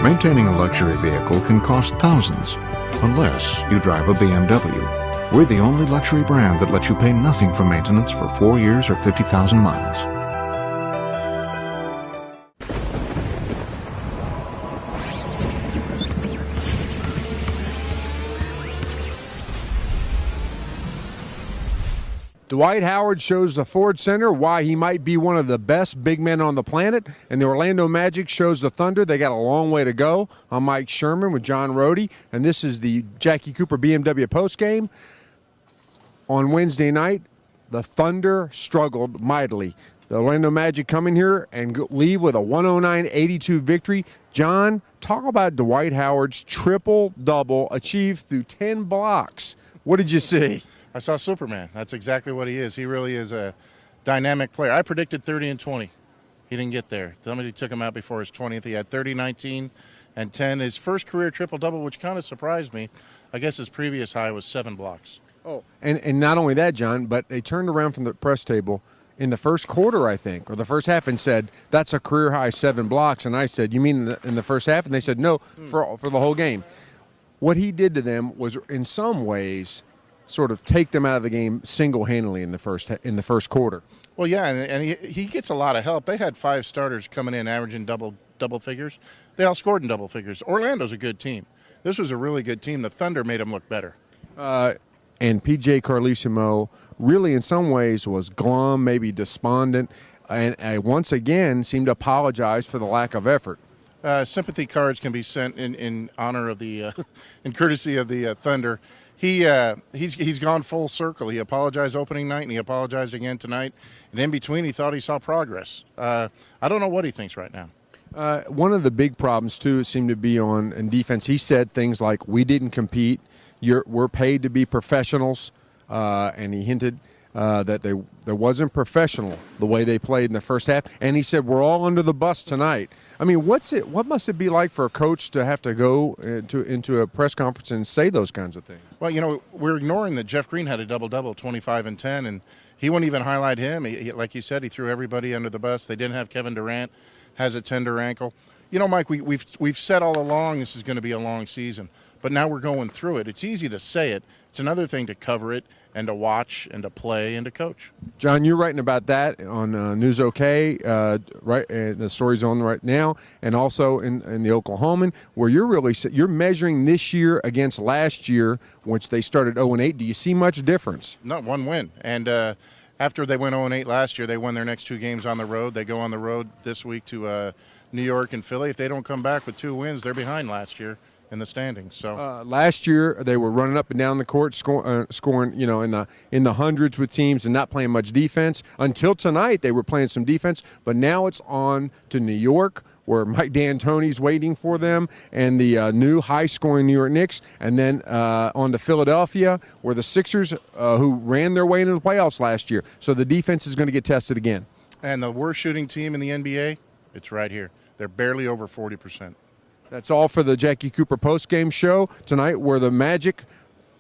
Maintaining a luxury vehicle can cost thousands, unless you drive a BMW. We're the only luxury brand that lets you pay nothing for maintenance for 4 years or 50,000 miles. Dwight Howard shows the Ford Center why he might be one of the best big men on the planet, and the Orlando Magic shows the Thunder they got a long way to go. I'm Mike Sherman with John Rohde, and this is the Jackie Cooper BMW postgame. On Wednesday night, the Thunder struggled mightily. The Orlando Magic come in here and leave with a 109-82 victory. John, talk about Dwight Howard's triple-double achieved through 10 blocks. What did you see? I saw Superman. That's exactly what he is. He really is a dynamic player. I predicted 30 and 20. He didn't get there. Somebody took him out before his 20th. He had 30, 19, and 10. His first career triple-double, which kind of surprised me. I guess his previous high was 7 blocks. Oh, and not only that, John, but they turned around from the press table in the first quarter, I think, or the first half, and said, that's a career-high 7 blocks. And I said, you mean in the first half? And they said, no, for the whole game. What he did to them was, in some ways, sort of take them out of the game single-handedly in the first quarter. Well, yeah, and he gets a lot of help. They had 5 starters coming in averaging double figures. They all scored in double figures. Orlando's a good team. This was a really good team. The Thunder made them look better. And P.J. Carlesimo really in some ways was glum, maybe despondent, and once again seemed to apologize for the lack of effort. Sympathy cards can be sent in honor of the in courtesy of the Thunder. He's gone full circle. He apologized opening night, and he apologized again tonight. And in between, he thought he saw progress. I don't know what he thinks right now. One of the big problems, too, seemed to be in defense. He said things like, we didn't compete. We're paid to be professionals. And he hinted that there wasn't professional the way they played in the first half. And he said, we're all under the bus tonight. I mean, what must it be like for a coach to have to go into a press conference and say those kinds of things? Well, we're ignoring that Jeff Green had a double-double, 25 and 10, and he wouldn't even highlight him. Like you said, he threw everybody under the bus. They didn't have Kevin Durant, has a tender ankle. Mike, we've said all along this is going to be a long season, but now we're going through it. It's easy to say it. It's another thing to cover it and to watch and to play and to coach. John, you're writing about that on News OK, right? And the story's on right now, and also in the Oklahoman, where you're measuring this year against last year, which they started 0-8. Do you see much difference? Not one win, and after they went 0-8 last year, they won their next 2 games on the road. They go on the road this week to New York and Philly. If they don't come back with 2 wins, they're behind last year in the standings. So last year they were running up and down the court, scoring, in the hundreds with teams and not playing much defense. Until tonight, they were playing some defense, but now it's on to New York, where Mike D'Antoni's waiting for them, and the new high-scoring New York Knicks, and then on to Philadelphia, where the Sixers, who ran their way into the playoffs last year. So the defense is going to get tested again. And the worst shooting team in the NBA, it's right here. They're barely over 40%. That's all for the Jackie Cooper postgame show tonight, where the Magic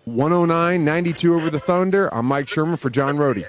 109-92 over the Thunder. I'm Mike Sherman for John Rohde.